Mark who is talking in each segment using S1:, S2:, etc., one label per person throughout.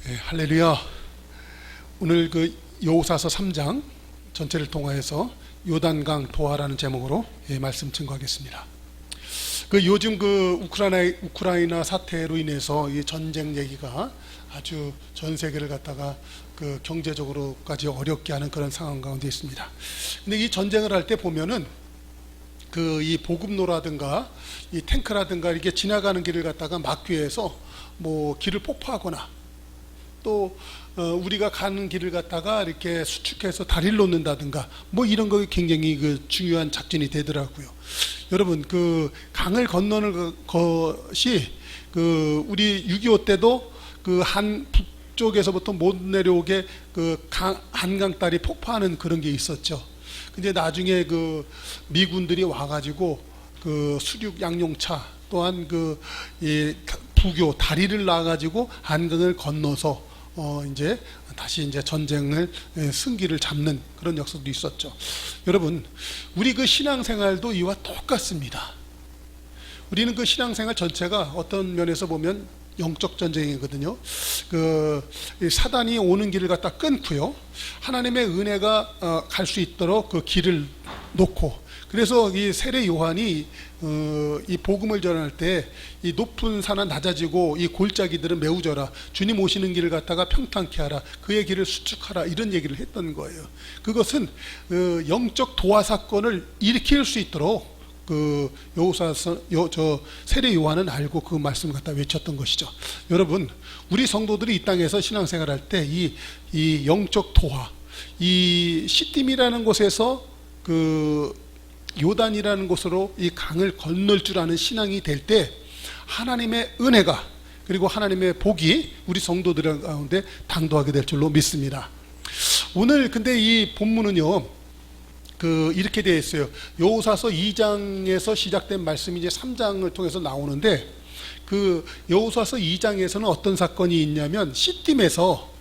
S1: 할렐루야. 오늘 그 여호사서 3장 전체를 통하여서 요단강 도하라는 제목으로 말씀 증거하겠습니다. 요즘 우크라이나 사태로 인해서 이 전쟁 얘기가 아주 전 세계를 갖다가 경제적으로까지 어렵게 하는 그런 상황 가운데 있습니다. 근데 이 전쟁을 할 때 보면은 이 보급로라든가 이 탱크라든가 이렇게 지나가는 길을 갖다가 막기 위해서 길을 폭파하거나 또 우리가 가는 길을 갖다가 이렇게 수축해서 다리를 놓는다든가 이런 거 굉장히 중요한 작전이 되더라고요. 여러분, 강을 건너는 것이 우리 6.25 때도 북쪽에서부터 못 내려오게 한강다리 폭파하는 그런 게 있었죠. 근데 나중에 미군들이 와가지고 수륙 양용차 또한 부교 다리를 놔가지고 한강을 건너서 이제 다시 전쟁을 승기를 잡는 그런 역사도 있었죠. 여러분, 우리 신앙생활도 이와 똑같습니다. 우리는 신앙생활 전체가 어떤 면에서 보면 영적 전쟁이거든요. 사단이 오는 길을 갖다 끊고요, 하나님의 은혜가 갈 수 있도록 길을 놓고, 그래서 이 세례 요한이 이 복음을 전할 때 이 높은 산은 낮아지고 이 골짜기들은 메우져라, 주님 오시는 길을 갖다가 평탄케 하라, 그의 길을 수축하라, 이런 얘기를 했던 거예요. 그것은 영적 도화 사건을 일으킬 수 있도록 세례 요한은 알고 그 말씀을 갖다 외쳤던 것이죠. 여러분, 우리 성도들이 이 땅에서 신앙생활 할 때 이 영적 도화, 이 시딤이라는 곳에서 요단이라는 곳으로 이 강을 건널 줄 아는 신앙이 될 때 하나님의 은혜가 그리고 하나님의 복이 우리 성도들 가운데 당도하게 될 줄로 믿습니다. 오늘 근데 이 본문은요, 이렇게 되어 있어요. 여호사서 2장에서 시작된 말씀이 이제 3장을 통해서 나오는데, 여호사서 2장에서는 어떤 사건이 있냐면 시딤에서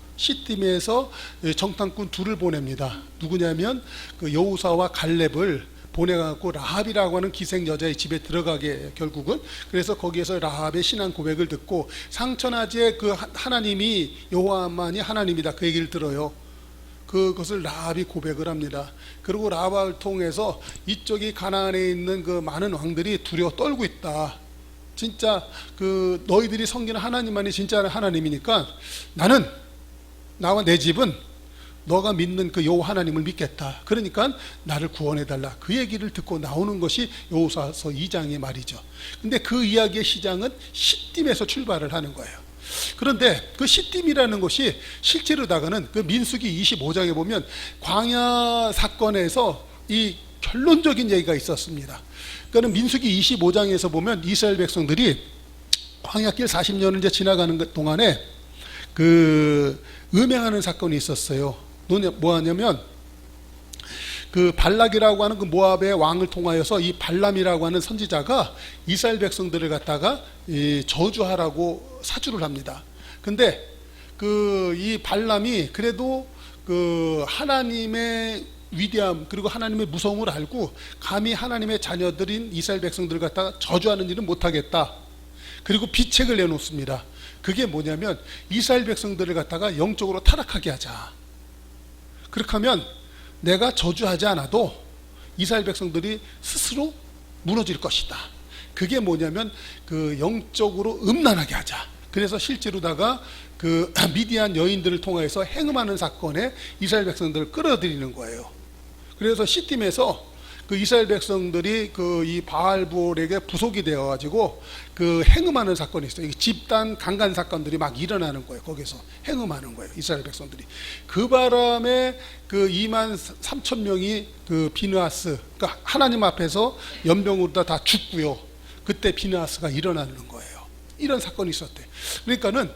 S1: 정탐꾼 둘을 보냅니다. 누구냐면 여호사와 갈렙을 보내갖고 라합이라고 하는 기생 여자의 집에 들어가게, 결국은 그래서 거기에서 라합의 신앙 고백을 듣고 상천하지의 하나님이 여호와만이 하나님이다, 그 얘기를 들어요. 그것을 라합이 고백을 합니다. 그리고 라합을 통해서 이쪽이 가나안에 있는 많은 왕들이 두려워 떨고 있다. 진짜 너희들이 섬기는 하나님만이 진짜 하나님이니까 나와 내 집은 너가 믿는 여호와 하나님을 믿겠다. 그러니까 나를 구원해달라. 그 얘기를 듣고 나오는 것이 여호사서 2장의 말이죠. 근데 그 이야기의 시작은 시딤에서 출발을 하는 거예요. 그런데 시딤이라는 것이 실제로다가는 민수기 25장에 보면 광야 사건에서 이 결론적인 얘기가 있었습니다. 그러니까 민수기 25장에서 보면 이스라엘 백성들이 광야길 40년을 이제 지나가는 동안에 음행하는 사건이 있었어요. 뭐하냐면 발락이라고 하는 모압의 왕을 통하여서 이 발람이라고 하는 선지자가 이스라엘 백성들을 갖다가 저주하라고 사주를 합니다. 근데 이 발람이 그래도 하나님의 위대함 그리고 하나님의 무서움을 알고 감히 하나님의 자녀들인 이스라엘 백성들을 갖다가 저주하는 일은 못하겠다. 그리고 비책을 내놓습니다. 그게 뭐냐면 이스라엘 백성들을 갖다가 영적으로 타락하게 하자. 그렇게 하면 내가 저주하지 않아도 이스라엘 백성들이 스스로 무너질 것이다. 그게 뭐냐면 영적으로 음란하게 하자. 그래서 실제로다가 미디안 여인들을 통해서 행음하는 사건에 이스라엘 백성들을 끌어들이는 거예요. 그래서 시딤에서 이스라엘 백성들이 이 바알볼에게 부속이 되어가지고 행음하는 사건이 있어요. 집단 강간 사건들이 막 일어나는 거예요. 거기서 행음하는 거예요, 이스라엘 백성들이. 그 바람에 2만 3천 명이 비느하스, 그러니까 하나님 앞에서 연병으로 다 죽고요. 그때 비느하스가 일어나는 거예요. 이런 사건이 있었대요. 그러니까는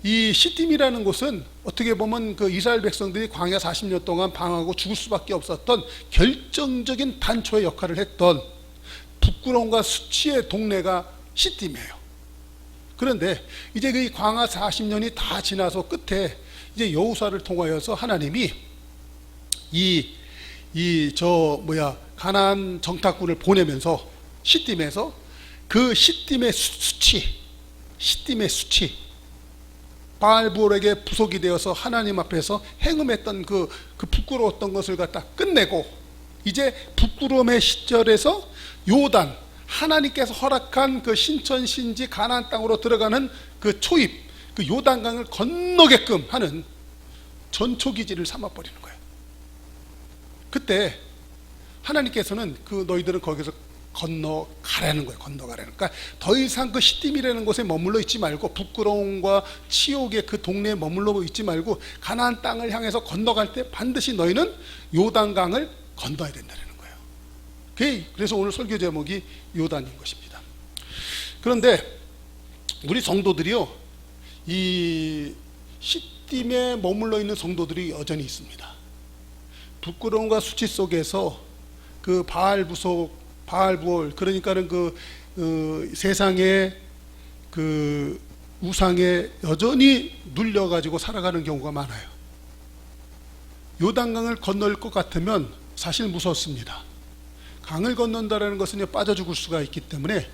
S1: 이 시딤이라는 곳은 어떻게 보면 이스라엘 백성들이 광야 40년 동안 방황하고 죽을 수밖에 없었던 결정적인 단초의 역할을 했던 부끄러움과 수치의 동네가 시딤이에요. 그런데 이제 광야 40년이 다 지나서 끝에 이제 여호사를 통하여서 하나님이 가나안 정탐꾼을 보내면서 시딤에서 시딤의 수치 바알부올에게 부속이 되어서 하나님 앞에서 행음했던 그 부끄러웠던 것을 갖다 끝내고, 이제 부끄러움의 시절에서 요단, 하나님께서 허락한 그 신천신지 가나안 땅으로 들어가는 그 초입, 그 요단강을 건너게끔 하는 전초기지를 삼아버리는 거예요. 그때 하나님께서는 그 너희들은 거기서 건너가라는 거예요. 건너가라는. 그러니까 더 이상 그 시딤이라는 곳에 머물러 있지 말고, 부끄러움과 치욕의 그 동네에 머물러 있지 말고, 가나안 땅을 향해서 건너갈 때 반드시 너희는 요단강을 건너야 된다는 거예요. 그래서 오늘 설교 제목이 요단인 것입니다. 그런데 우리 성도들이요, 이 시딤에 머물러 있는 성도들이 여전히 있습니다. 부끄러움과 수치 속에서 그 바알부올, 그러니까는 세상의 그 우상에 여전히 눌려가지고 살아가는 경우가 많아요. 요단강을 건널 것 같으면 사실 무섭습니다. 강을 건넌다라는 것은 빠져 죽을 수가 있기 때문에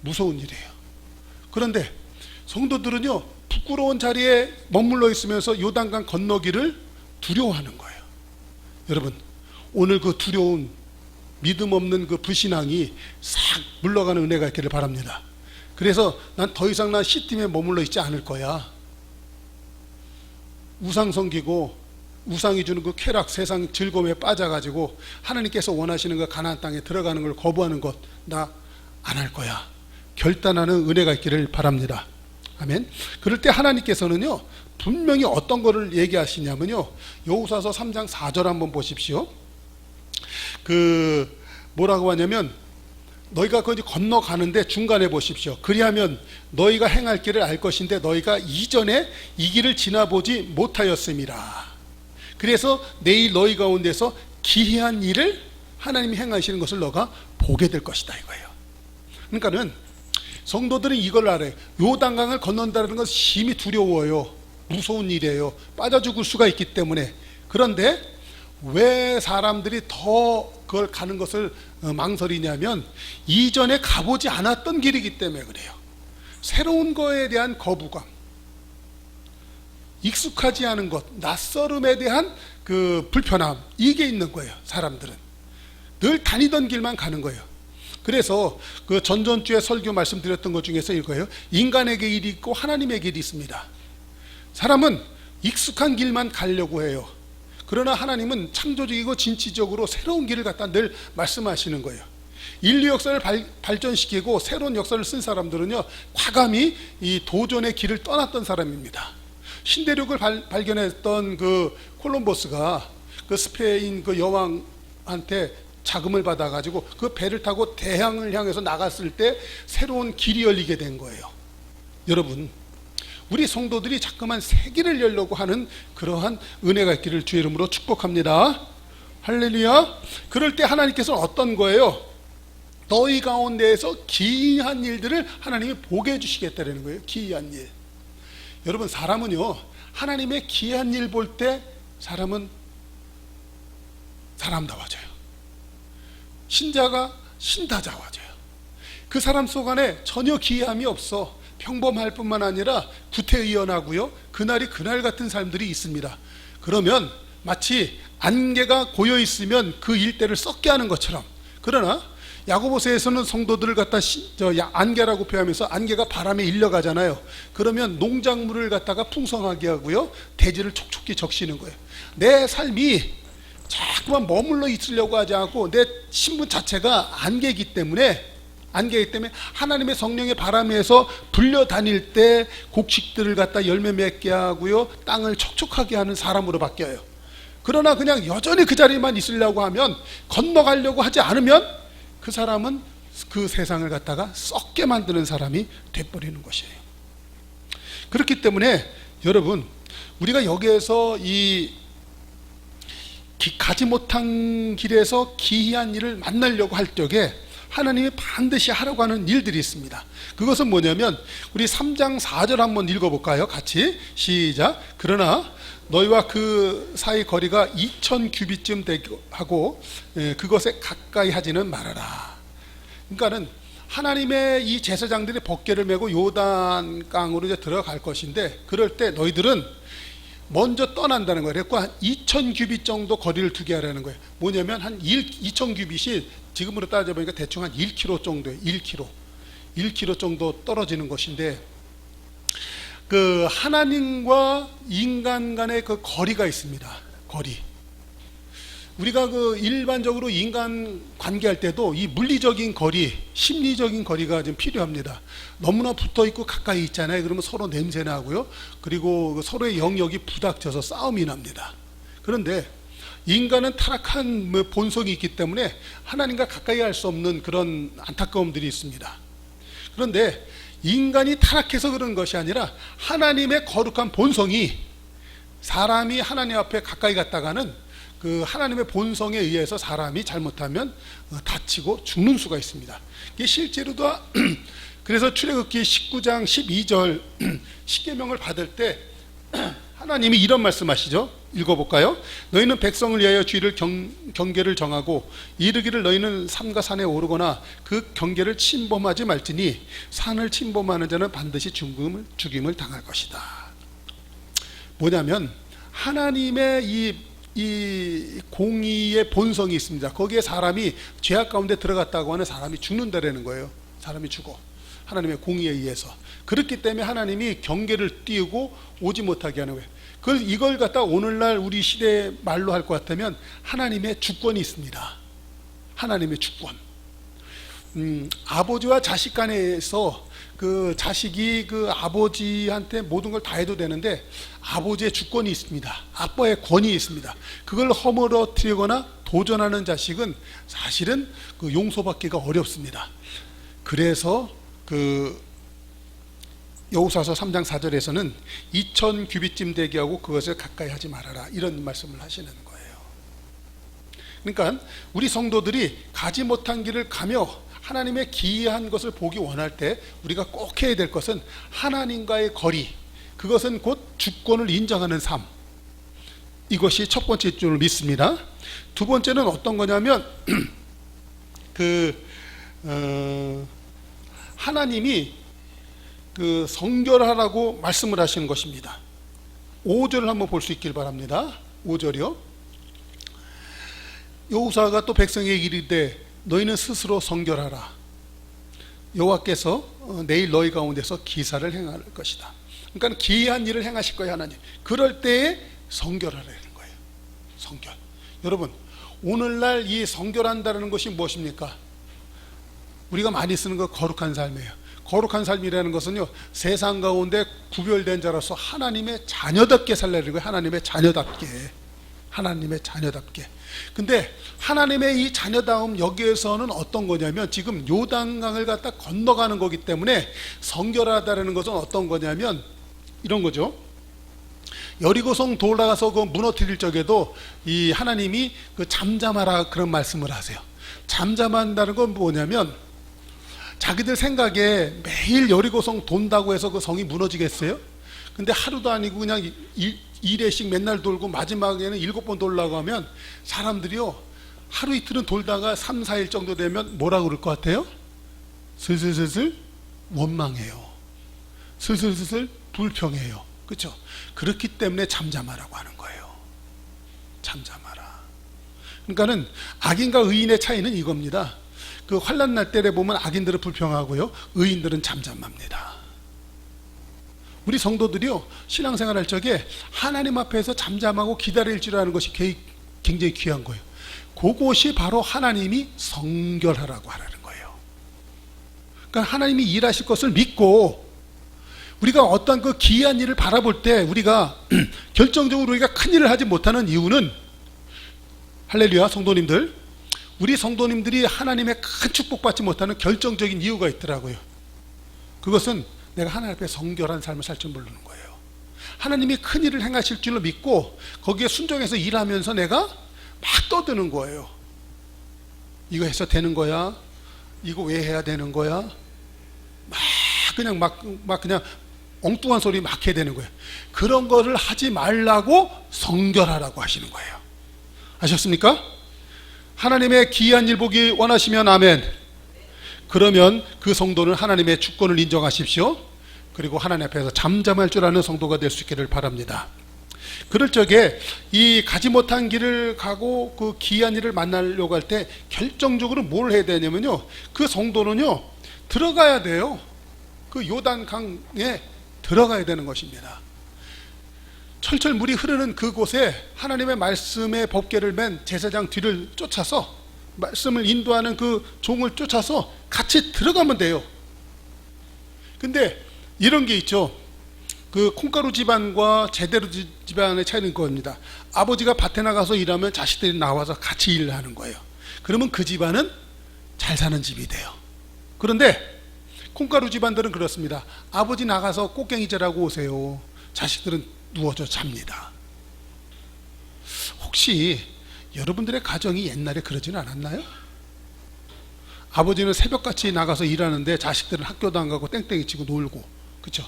S1: 무서운 일이에요. 그런데 성도들은요, 부끄러운 자리에 머물러 있으면서 요단강 건너기를 두려워하는 거예요. 여러분, 오늘 그 두려운 믿음 없는 그 불신앙이 싹 물러가는 은혜가 있기를 바랍니다. 그래서 난 더 이상 시딤에 머물러 있지 않을 거야. 우상 섬기고 우상이 주는 그 쾌락, 세상 즐거움에 빠져가지고 하나님께서 원하시는 그 가나안 땅에 들어가는 걸 거부하는 것 나 안 할 거야. 결단하는 은혜가 있기를 바랍니다. 아멘. 그럴 때 하나님께서는요, 분명히 어떤 거를 얘기하시냐면요, 여호수아서 3장 4절 한번 보십시오. 뭐라고 하냐면, 너희가 거기 건너가는데 중간에 보십시오. 그리하면 너희가 행할 길을 알 것인데 너희가 이전에 이 길을 지나보지 못하였음이라. 그래서 내일 너희 가운데서 기이한 일을 하나님이 행하시는 것을 너가 보게 될 것이다 이거예요. 그러니까는 성도들은 이걸 알아요. 요단강을 건넌다는 것은 심히 두려워요. 무서운 일이에요. 빠져 죽을 수가 있기 때문에. 그런데 왜 사람들이 더 그걸 가는 것을 망설이냐면, 이전에 가보지 않았던 길이기 때문에 그래요. 새로운 거에 대한 거부감, 익숙하지 않은 것, 낯설음에 대한 그 불편함, 이게 있는 거예요. 사람들은 늘 다니던 길만 가는 거예요. 그래서 그 전전주에 설교 말씀드렸던 것 중에서 이거예요. 인간에게 길이 있고 하나님의 길이 있습니다. 사람은 익숙한 길만 가려고 해요. 그러나 하나님은 창조적이고 진취적으로 새로운 길을 갖다 늘 말씀하시는 거예요. 인류 역사를 발전시키고 새로운 역사를 쓴 사람들은요, 과감히 이 도전의 길을 떠났던 사람입니다. 신대륙을 발견했던 그 콜럼버스가 그 스페인 그 여왕한테 자금을 받아가지고 그 배를 타고 대양을 향해서 나갔을 때 새로운 길이 열리게 된 거예요. 여러분, 우리 성도들이 자꾸만 새 길을 열려고 하는 그러한 은혜가 있기를 주의 이름으로 축복합니다. 할렐루야. 그럴 때 하나님께서는 어떤 거예요? 너희 가운데에서 기이한 일들을 하나님이 보게 해주시겠다는 거예요. 기이한 일. 여러분, 사람은요, 하나님의 기이한 일 볼 때 사람은 사람다워져요. 신자가 신다자워져요. 그 사람 속 안에 전혀 기이함이 없어. 평범할 뿐만 아니라 구태의연하고요, 그날이 그날 같은 사람들이 있습니다. 그러면 마치 안개가 고여 있으면 그 일대를 썩게 하는 것처럼. 그러나 야고보서에서는 성도들을 갖다 안개라고 표현하면서 안개가 바람에 일려가잖아요. 그러면 농작물을 갖다가 풍성하게 하고요, 대지를 촉촉히 적시는 거예요. 내 삶이 자꾸만 머물러 있으려고 하지 않고 내 신분 자체가 안개이기 때문에 하나님의 성령의 바람에서 불려 다닐 때 곡식들을 갖다 열매 맺게 하고요, 땅을 촉촉하게 하는 사람으로 바뀌어요. 그러나 그냥 여전히 그 자리에만 있으려고 하면, 건너가려고 하지 않으면 그 사람은 그 세상을 갖다가 썩게 만드는 사람이 돼버리는 것이에요. 그렇기 때문에 여러분, 우리가 여기에서 이 가지 못한 길에서 기이한 일을 만나려고 할 적에 하나님이 반드시 하라고 하는 일들이 있습니다. 그것은 뭐냐면, 우리 3장 4절 한번 읽어볼까요? 같이 시작. 그러나 너희와 그 사이 거리가 2000규빗쯤 되고 하고 그것에 가까이 하지는 말아라. 그러니까는 하나님의 이 제사장들이 법궤를 메고 요단강으로 이제 들어갈 것인데, 그럴 때 너희들은 먼저 떠난다는 거예요. 그래서 한 2000규빗 정도 거리를 두게 하라는 거예요. 뭐냐면 한 2000규빗이 지금으로 따져보니까 대충 한 1km 정도예요. 1km 정도 떨어지는 것인데, 그 하나님과 인간 간의 그 거리가 있습니다. 거리. 우리가 그 일반적으로 인간 관계할 때도 이 물리적인 거리, 심리적인 거리가 좀 필요합니다. 너무나 붙어 있고 가까이 있잖아요. 그러면 서로 냄새 나고요. 그리고 서로의 영역이 부닥쳐서 싸움이 납니다. 그런데 인간은 타락한 본성이 있기 때문에 하나님과 가까이 할 수 없는 그런 안타까움들이 있습니다. 그런데 인간이 타락해서 그런 것이 아니라 하나님의 거룩한 본성이, 사람이 하나님 앞에 가까이 갔다가는 그 하나님의 본성에 의해서 사람이 잘못하면 다치고 죽는 수가 있습니다. 이게 실제로도 그래서 출애굽기 19장 12절 십계명을 받을 때 하나님이 이런 말씀하시죠. 읽어볼까요? 너희는 백성을 위하여 주의를 경계를 정하고 이르기를 너희는 산과 산에 오르거나 그 경계를 침범하지 말지니 산을 침범하는 자는 반드시 죽임을 당할 것이다. 뭐냐면 하나님의 이 공의의 본성이 있습니다. 거기에 사람이 죄악 가운데 들어갔다고 하는 사람이 죽는다라는 거예요. 사람이 죽어. 하나님의 공의에 의해서. 그렇기 때문에 하나님이 경계를 띄우고 오지 못하게 하는 거예요. 이걸 갖다 오늘날 우리 시대 말로 할 것 같으면 하나님의 주권이 있습니다. 하나님의 주권. 아버지와 자식 간에서 그 자식이 그 아버지한테 모든 걸 다 해도 되는데 아버지의 주권이 있습니다. 아빠의 권위 있습니다. 그걸 허물어뜨리거나 도전하는 자식은 사실은 그 용서받기가 어렵습니다. 그래서 그 여호수아서 3장 4절에서는 2000규빗쯤 되게 하고 그것을 가까이 하지 말아라, 이런 말씀을 하시는 거예요. 그러니까 우리 성도들이 가지 못한 길을 가며 하나님의 기이한 것을 보기 원할 때 우리가 꼭 해야 될 것은 하나님과의 거리, 그것은 곧 주권을 인정하는 삶, 이것이 첫 번째 줄을 믿습니다. 두 번째는 어떤 거냐면 하나님이 그 성결하라고 말씀을 하시는 것입니다. 5절을 한번 볼 수 있길 바랍니다. 5절이요. 여호수아가 또 백성에게 이르되 너희는 스스로 성결하라. 여호와께서 내일 너희 가운데서 기사를 행할 것이다. 그러니까 기이한 일을 행하실 거예요, 하나님. 그럴 때에 성결하라는 거예요. 성결. 여러분, 오늘날 이 성결한다는 것이 무엇입니까? 우리가 많이 쓰는 거 거룩한 삶이에요. 거룩한 삶이라는 것은요, 세상 가운데 구별된 자로서 하나님의 자녀답게 살라는 거예요. 하나님의 자녀답게. 하나님의 자녀답게. 근데 하나님의 이 자녀다움, 여기에서는 어떤 거냐면 지금 요단강을 갖다 건너가는 거기 때문에 성결하다는 것은 어떤 거냐면 이런 거죠. 여리고성 돌아가서 그 무너뜨릴 적에도 이 하나님이 그 잠잠하라, 그런 말씀을 하세요. 잠잠한다는 건 뭐냐면 자기들 생각에 매일 여리고성 돈다고 해서 그 성이 무너지겠어요? 근데 하루도 아니고 그냥 1회씩 맨날 돌고 마지막에는 7번 돌라고 하면 사람들이요, 하루 이틀은 돌다가 3, 4일 정도 되면 뭐라고 그럴 것 같아요? 슬슬슬슬 원망해요. 슬슬슬슬 불평해요. 그렇죠? 그렇기 때문에 잠잠하라고 하는 거예요. 잠잠하라. 그러니까는 악인과 의인의 차이는 이겁니다. 그 환난 날 때에 보면 악인들은 불평하고요, 의인들은 잠잠합니다. 우리 성도들이요, 신앙생활 할 적에 하나님 앞에서 잠잠하고 기다릴 줄 아는 것이 굉장히 귀한 거예요. 그것이 바로 하나님이 성결하라고 하라는 거예요. 그러니까 하나님이 일하실 것을 믿고 우리가 어떤 그 기이한 일을 바라볼 때 우리가 결정적으로 우리가 큰 일을 하지 못하는 이유는, 할렐루야 성도님들, 우리 성도님들이 하나님의 큰 축복받지 못하는 결정적인 이유가 있더라고요. 그것은 내가 하나님 앞에 성결한 삶을 살 줄 모르는 거예요. 하나님이 큰 일을 행하실 줄로 믿고 거기에 순종해서 일하면서 내가 막 떠드는 거예요. 이거 해서 되는 거야? 이거 왜 해야 되는 거야? 막 그냥 엉뚱한 소리 막 해야 되는 거예요. 그런 거를 하지 말라고 성결하라고 하시는 거예요. 아셨습니까? 하나님의 기이한 일 보기 원하시면 아멘. 그러면 그 성도는 하나님의 주권을 인정하십시오. 그리고 하나님 앞에서 잠잠할 줄 아는 성도가 될 수 있기를 바랍니다. 그럴 적에 이 가지 못한 길을 가고 그 귀한 일을 만나려고 할 때 결정적으로 뭘 해야 되냐면요, 그 성도는요 들어가야 돼요. 그 요단강에 들어가야 되는 것입니다. 철철 물이 흐르는 그곳에 하나님의 말씀의 법궤를 맨 제사장 뒤를 쫓아서 말씀을 인도하는 그 종을 쫓아서 같이 들어가면 돼요. 근데 이런 게 있죠. 그 콩가루 집안과 제대로 집안의 차이는 그겁니다. 아버지가 밭에 나가서 일하면 자식들이 나와서 같이 일을 하는 거예요. 그러면 그 집안은 잘 사는 집이 돼요. 그런데 콩가루 집안들은 그렇습니다. 아버지 나가서 꽃갱이질하고 오세요. 자식들은 누워서 잡니다. 혹시 여러분들의 가정이 옛날에 그러지는 않았나요? 아버지는 새벽같이 나가서 일하는데 자식들은 학교도 안 가고 땡땡이 치고 놀고, 그렇죠?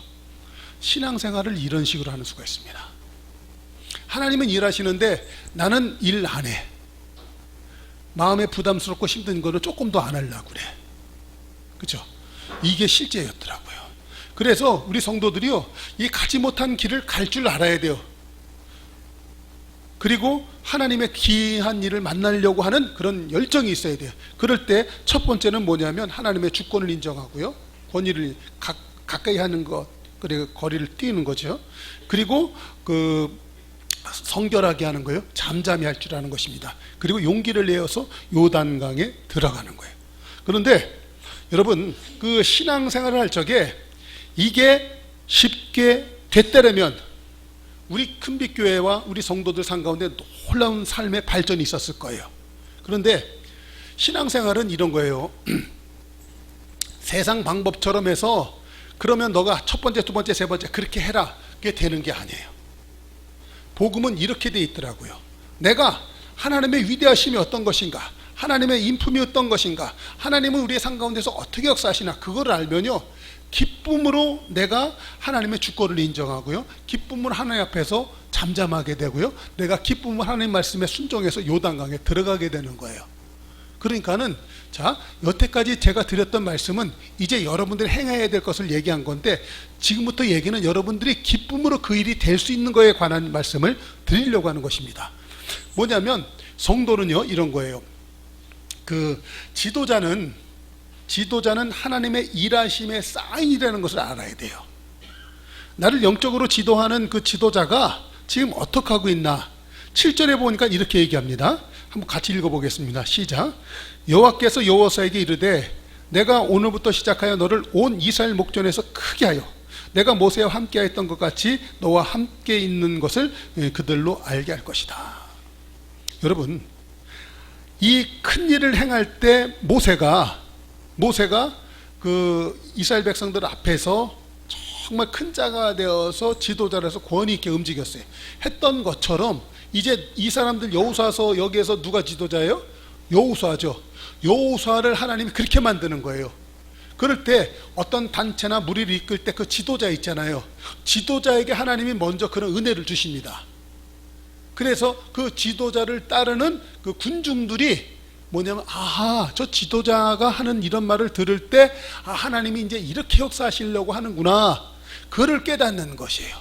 S1: 신앙생활을 이런 식으로 하는 수가 있습니다. 하나님은 일하시는데 나는 일 안 해. 마음에 부담스럽고 힘든 거를 조금 더 안 하려고 그래. 그렇죠? 이게 실제였더라고요. 그래서 우리 성도들이요, 이 가지 못한 길을 갈 줄 알아야 돼요. 그리고 하나님의 귀한 일을 만나려고 하는 그런 열정이 있어야 돼요. 그럴 때 첫 번째는 뭐냐면 하나님의 주권을 인정하고요, 권위를 가까이 하는 것, 그리고 거리를 뛰는 거죠. 그리고 그 성결하게 하는 거예요. 잠잠히 할 줄 아는 것입니다. 그리고 용기를 내어서 요단강에 들어가는 거예요. 그런데 여러분, 그 신앙생활을 할 적에 이게 쉽게 됐다면 우리 큰빛교회와 우리 성도들 상 가운데 놀라운 삶의 발전이 있었을 거예요. 그런데 신앙생활은 이런 거예요. 세상 방법처럼 해서 그러면 너가 첫 번째, 두 번째, 세 번째 그렇게 해라, 그게 되는 게 아니에요. 복음은 이렇게 돼 있더라고요. 내가 하나님의 위대하심이 어떤 것인가, 하나님의 인품이 어떤 것인가, 하나님은 우리의 삶 가운데서 어떻게 역사하시나, 그걸 알면요, 기쁨으로 내가 하나님의 주권을 인정하고요, 기쁨으로 하나님 앞에서 잠잠하게 되고요, 내가 기쁨으로 하나님 말씀에 순종해서 요단강에 들어가게 되는 거예요. 그러니까는 자, 여태까지 제가 드렸던 말씀은 이제 여러분들이 행해야 될 것을 얘기한 건데, 지금부터 얘기는 여러분들이 기쁨으로 그 일이 될 수 있는 거에 관한 말씀을 드리려고 하는 것입니다. 뭐냐면 성도는요 이런 거예요. 그 지도자는 하나님의 일하심의 사인이라는 것을 알아야 돼요. 나를 영적으로 지도하는 그 지도자가 지금 어떻게 하고 있나. 7절에 보니까 이렇게 얘기합니다. 한번 같이 읽어보겠습니다. 시작. 여호와께서 여호사에게 이르되 내가 오늘부터 시작하여 너를 온 이스라엘 목전에서 크게 하여 내가 모세와 함께 했던 것 같이 너와 함께 있는 것을 그들로 알게 할 것이다. 여러분, 이 큰 일을 행할 때 모세가 그 이스라엘 백성들 앞에서 정말 큰 자가 되어서 지도자로서 권위 있게 움직였어요. 했던 것처럼 이제 이 사람들 여호수아서 여기에서 누가 지도자예요? 여호수아죠. 여호수아를 하나님이 그렇게 만드는 거예요. 그럴 때 어떤 단체나 무리를 이끌 때 그 지도자 있잖아요. 지도자에게 하나님이 먼저 그런 은혜를 주십니다. 그래서 그 지도자를 따르는 그 군중들이 뭐냐면, 아하, 저 지도자가 하는 이런 말을 들을 때 하나님이 이제 이렇게 역사하시려고 하는구나, 그를 깨닫는 것이에요.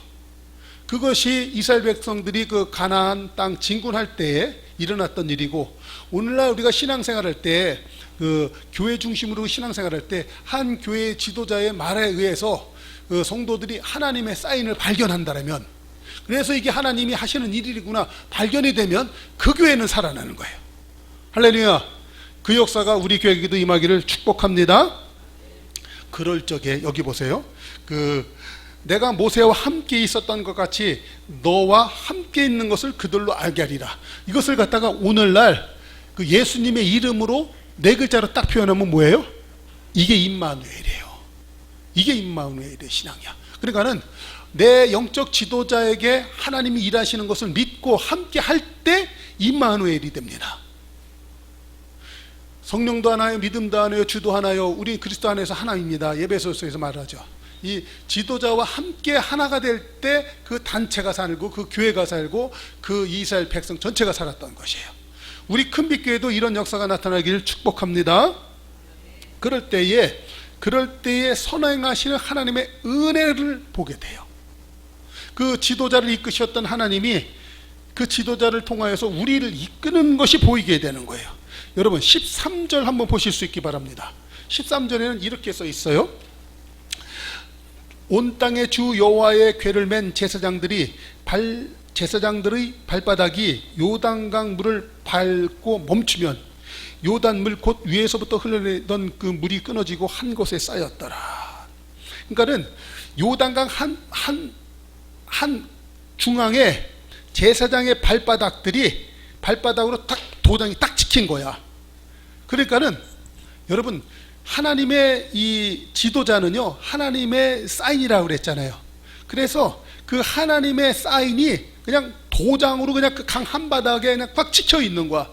S1: 그것이 이스라엘 백성들이 그 가나안 땅 진군할 때에 일어났던 일이고, 오늘날 우리가 신앙생활할 때 그 교회 중심으로 신앙생활할 때 한 교회 지도자의 말에 의해서 그 성도들이 하나님의 사인을 발견한다면, 그래서 이게 하나님이 하시는 일이구나 발견이 되면 그 교회는 살아나는 거예요. 할렐루야. 그 역사가 우리 교회에게도 임하기를 축복합니다. 그럴 적에 여기 보세요. 내가 모세와 함께 있었던 것 같이 너와 함께 있는 것을 그들로 알게 하리라. 이것을 갖다가 오늘날 그 예수님의 이름으로 네 글자로 딱 표현하면 뭐예요? 이게 임마누엘이에요. 이게 임마누엘의 신앙이야. 그러니까는 내 영적 지도자에게 하나님이 일하시는 것을 믿고 함께 할 때 임마누엘이 됩니다. 성령도 하나요, 믿음도 하나요, 주도 하나요, 우리 그리스도 안에서 하나입니다. 에베소서에서 말하죠. 이 지도자와 함께 하나가 될 때 그 단체가 살고 그 교회가 살고 그 이스라엘 백성 전체가 살았던 것이에요. 우리 큰빛교회도 이런 역사가 나타나기를 축복합니다. 그럴 때에 선행하시는 하나님의 은혜를 보게 돼요. 그 지도자를 이끄셨던 하나님이 그 지도자를 통하여서 우리를 이끄는 것이 보이게 되는 거예요. 여러분 13절 한번 보실 수 있기 바랍니다. 13절에는 이렇게 써 있어요. 온 땅의 주 여호와의 궤를 맨 제사장들의 발바닥이 요단강 물을 밟고 멈추면 요단물 곧 위에서부터 흘러내던 그 물이 끊어지고 한 곳에 쌓였더라. 그러니까는 요단강 한 중앙에 제사장의 발바닥으로 딱 도장이 딱 찍힌 거야. 그러니까는 여러분 하나님의 이 지도자는요 하나님의 사인이라고 그랬잖아요. 그래서 그 하나님의 사인이 그냥 도장으로 그냥 그 강 한바닥에 그냥 꽉 찍혀 있는 거야.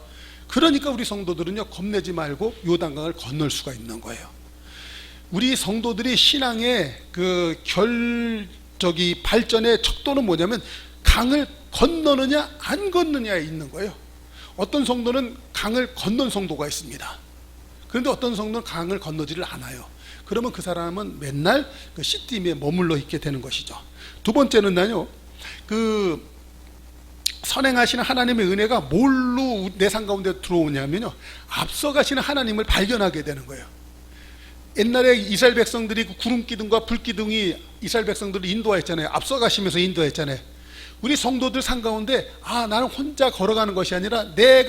S1: 그러니까 우리 성도들은요 겁내지 말고 요단강을 건널 수가 있는 거예요. 우리 성도들이 신앙의 그 발전의 척도는 뭐냐면 강을 건너느냐 안 건너냐에 있는 거예요. 어떤 성도는 강을 건넌 성도가 있습니다. 그런데 어떤 성도는 강을 건너지를 않아요. 그러면 그 사람은 맨날 그 시딤에 머물러 있게 되는 것이죠. 두 번째는요, 그 선행하시는 하나님의 은혜가 뭘로 내 삶 가운데 들어오냐면요, 앞서가시는 하나님을 발견하게 되는 거예요. 옛날에 이스라엘 백성들이 그 구름 기둥과 불 기둥이 이스라엘 백성들을 인도했잖아요. 앞서가시면서 인도했잖아요. 우리 성도들 삶 가운데 나는 혼자 걸어가는 것이 아니라 내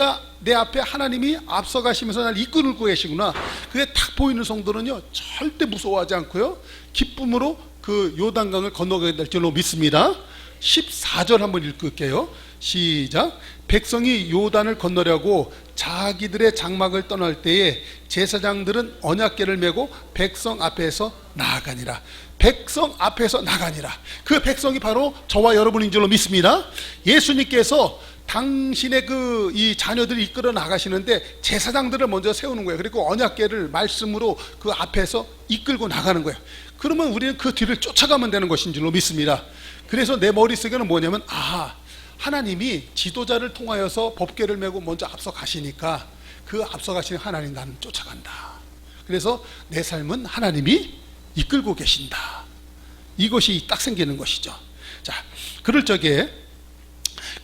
S1: 앞에 하나님이 앞서가시면서 나를 이끌고 계시구나. 그게 딱 보이는 성도는요 절대 무서워하지 않고요 기쁨으로 그 요단강을 건너가게 될 줄로 믿습니다. 14절 한번 읽을게요. 시작. 백성이 요단을 건너려고 자기들의 장막을 떠날 때에 제사장들은 언약궤를 메고 백성 앞에서 나아가니라. 백성 앞에서 나가니라. 그 백성이 바로 저와 여러분인 줄로 믿습니다. 예수님께서 당신의 이 자녀들을 이끌어 나가시는데 제사장들을 먼저 세우는 거예요. 그리고 언약궤를 말씀으로 그 앞에서 이끌고 나가는 거예요. 그러면 우리는 그 뒤를 쫓아가면 되는 것인 줄로 믿습니다. 그래서 내 머릿속에는 뭐냐면 하나님이 지도자를 통하여서 법궤를 메고 먼저 앞서 가시니까 그 앞서 가시는 하나님 나는 쫓아간다. 그래서 내 삶은 하나님이 이끌고 계신다. 이것이 딱 생기는 것이죠. 자, 그럴 적에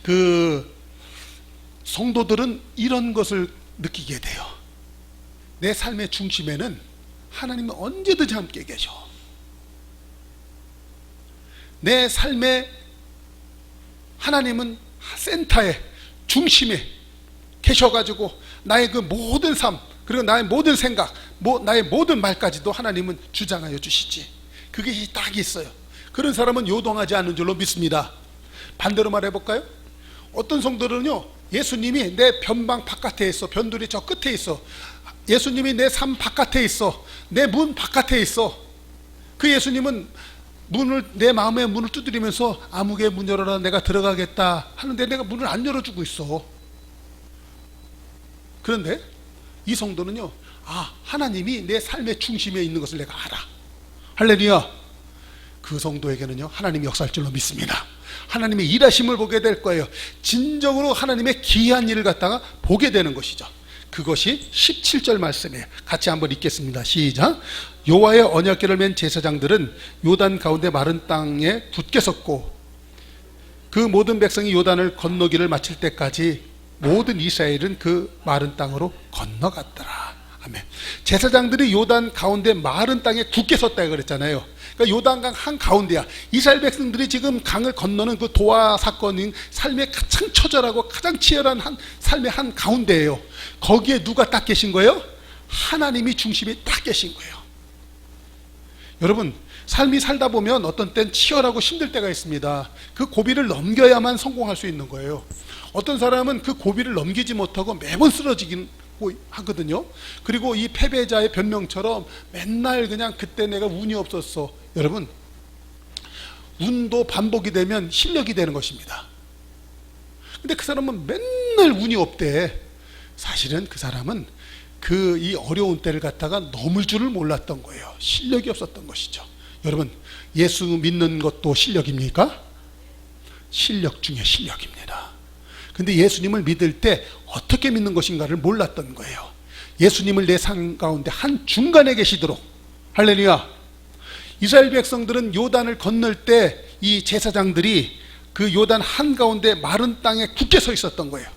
S1: 그 성도들은 이런 것을 느끼게 돼요. 내 삶의 중심에는 하나님은 언제든지 함께 계셔. 내 삶의 하나님은 센터에 중심에 계셔가지고 나의 그 모든 삶 그리고 나의 모든 생각 나의 모든 말까지도 하나님은 주장하여 주시지. 그게 딱 있어요. 그런 사람은 요동하지 않는 줄로 믿습니다. 반대로 말해볼까요? 어떤 성도들은요 예수님이 내 변방 바깥에 있어. 변두리 저 끝에 있어. 예수님이 내 삶 바깥에 있어. 내 문 바깥에 있어. 그 예수님은 내 마음의 문을 두드리면서 아무개 문 열어라 내가 들어가겠다 하는데 내가 문을 안 열어주고 있어. 그런데 이 성도는요 하나님이 내 삶의 중심에 있는 것을 내가 알아. 할렐루야. 그 성도에게는요 하나님이 역사할 줄로 믿습니다. 하나님의 일하심을 보게 될 거예요. 진정으로 하나님의 기이한 일을 갖다가 보게 되는 것이죠. 그것이 17절 말씀이에요. 같이 한번 읽겠습니다. 시작. 여호와의 언약궤를 맨 제사장들은 요단 가운데 마른 땅에 굳게 섰고 그 모든 백성이 요단을 건너기를 마칠 때까지 모든 이스라엘은 그 마른 땅으로 건너갔더라. 아멘. 제사장들이 요단 가운데 마른 땅에 굳게 섰다 그랬잖아요. 그러니까 요단강 한 가운데야. 이스라엘 백성들이 지금 강을 건너는 그 도하 사건인 삶의 가장 처절하고 가장 치열한 삶의 한 가운데예요. 거기에 누가 딱 계신 거예요? 하나님이 중심에 딱 계신 거예요. 여러분 삶이 살다 보면 어떤 땐 치열하고 힘들 때가 있습니다. 그 고비를 넘겨야만 성공할 수 있는 거예요. 어떤 사람은 그 고비를 넘기지 못하고 매번 쓰러지긴 하거든요. 그리고 이 패배자의 변명처럼 맨날 그냥 그때 내가 운이 없었어. 여러분 운도 반복이 되면 실력이 되는 것입니다. 근데 그 사람은 맨날 운이 없대. 사실은 그 사람은 이 어려운 때를 갖다가 넘을 줄을 몰랐던 거예요. 실력이 없었던 것이죠. 여러분 예수 믿는 것도 실력입니까? 실력 중에 실력입니다. 근데 예수님을 믿을 때 어떻게 믿는 것인가를 몰랐던 거예요. 예수님을 내 삶 가운데 한 중간에 계시도록. 할렐루야. 이스라엘 백성들은 요단을 건널 때 이 제사장들이 그 요단 한가운데 마른 땅에 굳게 서 있었던 거예요.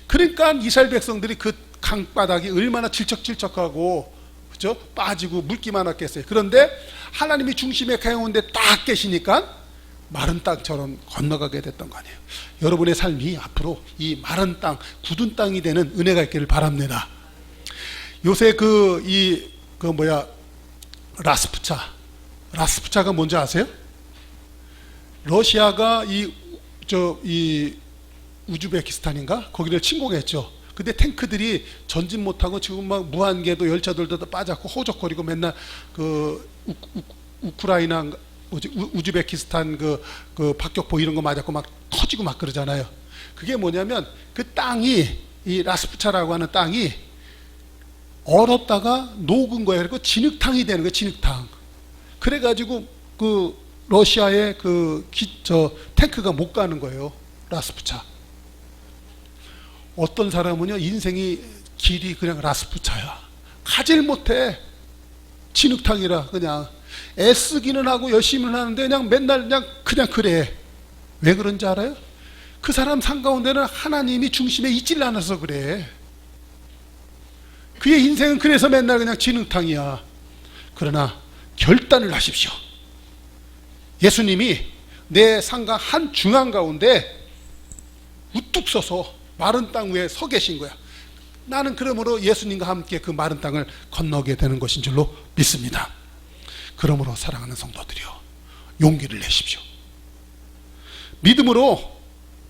S1: 그러니까 이스라엘 백성들이 그 강바닥이 얼마나 질척질척하고, 그죠? 빠지고 물기만 왔겠어요. 그런데 하나님이 중심에 가운데 딱 계시니까 마른 땅처럼 건너가게 됐던 거 아니에요. 여러분의 삶이 앞으로 이 마른 땅, 굳은 땅이 되는 은혜가 있기를 바랍니다. 요새 라스푸차가 뭔지 아세요? 러시아가 이 우즈베키스탄인가? 거기를 침공했죠. 근데 탱크들이 전진 못하고 지금 막 무한궤도 열차들도 빠졌고 호적거리고 맨날 그 우크라이나 우즈베키스탄 그 박격포 이런 거 맞았고 막 터지고 막 그러잖아요. 그게 뭐냐면 그 땅이, 이 라스푸차라고 하는 땅이 얼었다가 녹은 거예요. 그리고 진흙탕이 되는 거예요. 진흙탕. 그래가지고 그 러시아의 탱크가 못 가는 거예요. 라스푸차. 어떤 사람은요, 인생이 길이 그냥 라스푸차야. 가질 못해. 진흙탕이라 그냥 애쓰기는 하고 열심히는 하는데 그냥 맨날 그냥 그래. 왜 그런지 알아요? 그 사람 삶 가운데는 하나님이 중심에 있질 않아서 그래. 그의 인생은 그래서 맨날 그냥 진흙탕이야. 그러나 결단을 하십시오. 예수님이 내 삶과 한 중앙 가운데 우뚝 서서 마른 땅 위에 서 계신 거야. 나는 그러므로 예수님과 함께 그 마른 땅을 건너게 되는 것인 줄로 믿습니다. 그러므로 사랑하는 성도들이여, 용기를 내십시오.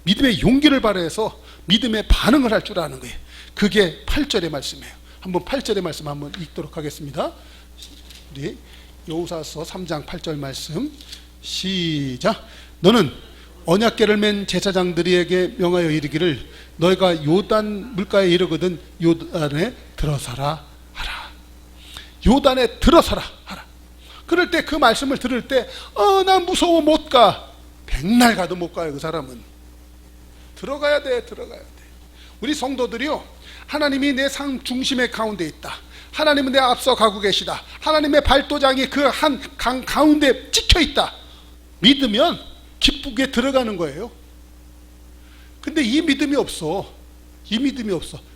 S1: 믿음의 용기를 발휘해서 믿음의 반응을 할 줄 아는 거예요. 그게 8절의 말씀이에요. 한번 8절의 말씀 한번 읽도록 하겠습니다. 우리 여호사서 3장 8절 말씀 시작. 너는 언약궤를 맨 제사장들에게 명하여 이르기를 너희가 요단 물가에 이르거든 요단에 들어서라 하라. 요단에 들어서라 하라. 그럴 때 그 말씀을 들을 때 나 무서워 못 가. 백날 가도 못 가요. 그 사람은 들어가야 돼. 우리 성도들이요, 하나님이 내 삶 중심의 가운데 있다. 하나님은 내 앞서 가고 계시다. 하나님의 발도장이 그 한 강 가운데 찍혀 있다. 믿으면 기쁘게 들어가는 거예요. 근데 이 믿음이 없어.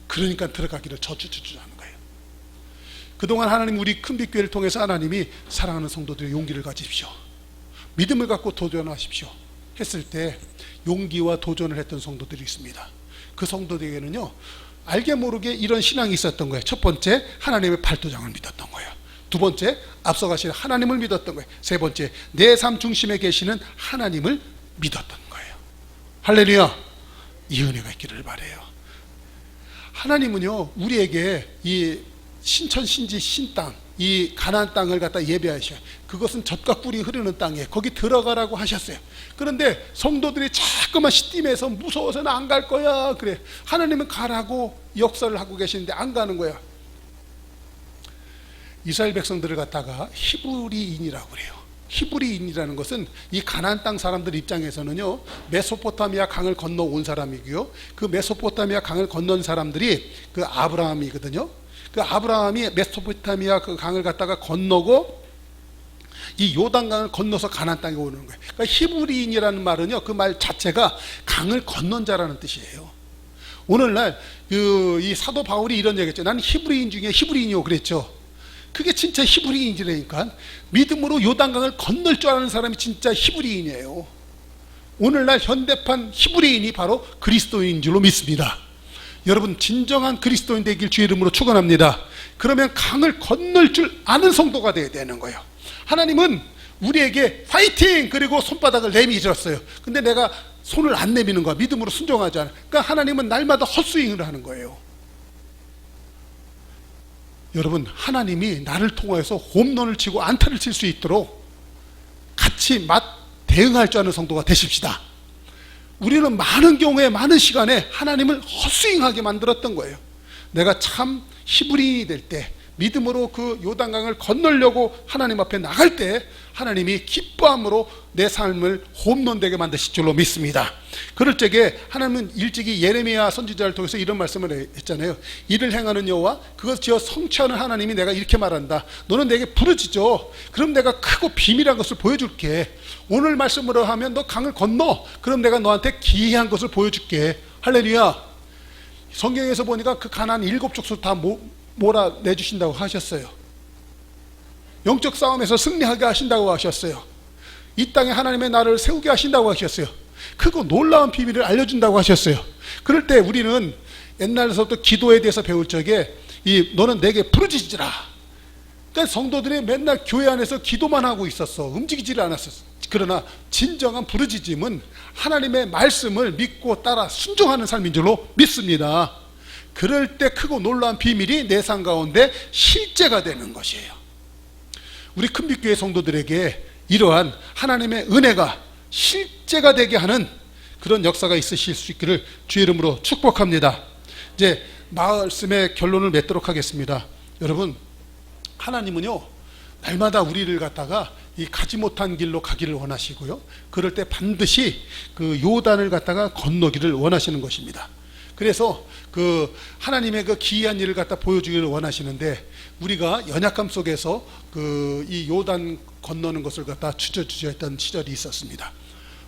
S1: 그러니까 들어가기를 저주하는 거예요. 그동안 하나님 우리 큰빛교회를 통해서 하나님이 사랑하는 성도들의 용기를 가지십시오. 믿음을 갖고 도전하십시오 했을 때 용기와 도전을 했던 성도들이 있습니다. 그 성도들에게는요, 알게 모르게 이런 신앙이 있었던 거예요. 첫 번째, 하나님의 발도장을 믿었던 거예요. 두 번째, 앞서가시는 하나님을 믿었던 거예요. 세 번째, 내 삶 중심에 계시는 하나님을 믿었던 거예요. 할렐루야. 이 은혜가 있기를 바라요. 하나님은요, 우리에게 이 신천 신지 신땅, 이 가나안 땅을 갖다 예배하셔요. 그것은 젖과 꿀이 흐르는 땅이에요. 거기 들어가라고 하셨어요. 그런데 성도들이 자꾸만 시딤에서 무서워서는 안 갈 거야 그래. 하나님은 가라고 역사를 하고 계시는데 안 가는 거야. 이스라엘 백성들을 갖다가 히브리인이라고 그래요. 히브리인이라는 것은 이 가나안 땅 사람들 입장에서는요, 메소포타미아 강을 건너온 사람이고요, 그 메소포타미아 강을 건넌 사람들이 그 아브라함이거든요. 그 아브라함이 메소포타미아 그 강을 갖다가 건너고 이 요단강을 건너서 가나안 땅에 오는 거예요. 그러니까 히브리인이라는 말은요, 그 말 자체가 강을 건넌 자라는 뜻이에요. 오늘날 이 사도 바울이 이런 얘기했죠. 나는 히브리인 중에 히브리인이요 그랬죠. 그게 진짜 히브리인이라니까. 믿음으로 요단강을 건널 줄 아는 사람이 진짜 히브리인이에요. 오늘날 현대판 히브리인이 바로 그리스도인인 줄로 믿습니다. 여러분, 진정한 그리스도인 되길 주의 이름으로 축원합니다. 그러면 강을 건널 줄 아는 성도가 되어야 되는 거예요. 하나님은 우리에게 파이팅! 그리고 손바닥을 내밀었어요. 근데 내가 손을 안 내미는 거야. 믿음으로 순종하지 않아. 그러니까 하나님은 날마다 헛스윙을 하는 거예요. 여러분, 하나님이 나를 통해서 홈런을 치고 안타를 칠 수 있도록 같이 대응할 줄 아는 성도가 되십시다. 우리는 많은 경우에 많은 시간에 하나님을 헛스윙하게 만들었던 거예요. 내가 참 히브리인이 될 때, 믿음으로 그 요단강을 건너려고 하나님 앞에 나갈 때 하나님이 기뻐함으로 내 삶을 홈런되게 만드실 줄로 믿습니다. 그럴 적에 하나님은 일찍이 예레미야 선지자를 통해서 이런 말씀을 했잖아요. 이를 행하는 여호와 그것 지어 성취하는 하나님이 내가 이렇게 말한다. 너는 내게 부르짖어. 그럼 내가 크고 비밀한 것을 보여줄게. 오늘 말씀으로 하면 너 강을 건너. 그럼 내가 너한테 기이한 것을 보여줄게. 할렐루야. 성경에서 보니까 그 가나안 7족속 다 몰아내주신다고 하셨어요. 영적 싸움에서 승리하게 하신다고 하셨어요. 이 땅에 하나님의 나라를 세우게 하신다고 하셨어요. 크고 놀라운 비밀을 알려준다고 하셨어요. 그럴 때 우리는 옛날에서부터 기도에 대해서 배울 적에 너는 내게 부르짖으라. 그러니까 성도들이 맨날 교회 안에서 기도만 하고 있었어. 움직이지를 않았었어. 그러나 진정한 부르짖음은 하나님의 말씀을 믿고 따라 순종하는 삶인 줄로 믿습니다. 그럴 때 크고 놀라운 비밀이 내 삶 가운데 실제가 되는 것이에요. 우리 큰빛교회 성도들에게 이러한 하나님의 은혜가 실제가 되게 하는 그런 역사가 있으실 수 있기를 주의 이름으로 축복합니다. 이제 말씀의 결론을 맺도록 하겠습니다. 여러분, 하나님은요 날마다 우리를 갖다가 이 가지 못한 길로 가기를 원하시고요, 그럴 때 반드시 그 요단을 갖다가 건너기를 원하시는 것입니다. 그래서 그 하나님의 그 기이한 일을 갖다 보여주기를 원하시는데, 우리가 연약함 속에서 그 이 요단 건너는 것을 갖다 주저주저했던 시절이 있었습니다.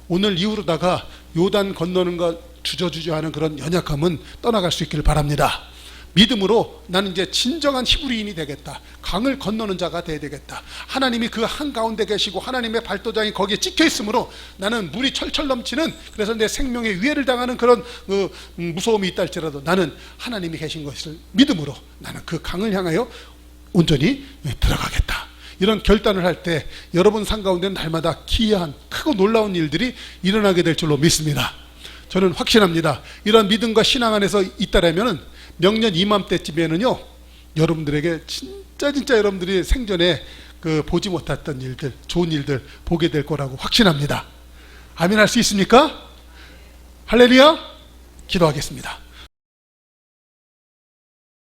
S1: 오늘 이후로다가 요단 건너는 것 주저주저하는 그런 연약함은 떠나갈 수 있기를 바랍니다. 믿음으로 나는 이제 진정한 히브리인이 되겠다. 강을 건너는 자가 되어야 되겠다. 하나님이 그 한가운데 계시고 하나님의 발도장이 거기에 찍혀 있으므로 나는 물이 철철 넘치는, 그래서 내 생명에 위해를 당하는 그런 무서움이 있다 할지라도 나는 하나님이 계신 것을 믿음으로 나는 그 강을 향하여 온전히 들어가겠다. 이런 결단을 할 때 여러분 삶 가운데는 날마다 기이한 크고 놀라운 일들이 일어나게 될 줄로 믿습니다. 저는 확신합니다. 이런 믿음과 신앙 안에서 있다라면 명년 이맘때쯤에는요 여러분들에게 진짜 여러분들이 생전에 그 보지 못했던 일들, 좋은 일들 보게 될 거라고 확신합니다. 아멘 할 수 있습니까? 할렐루야. 기도하겠습니다.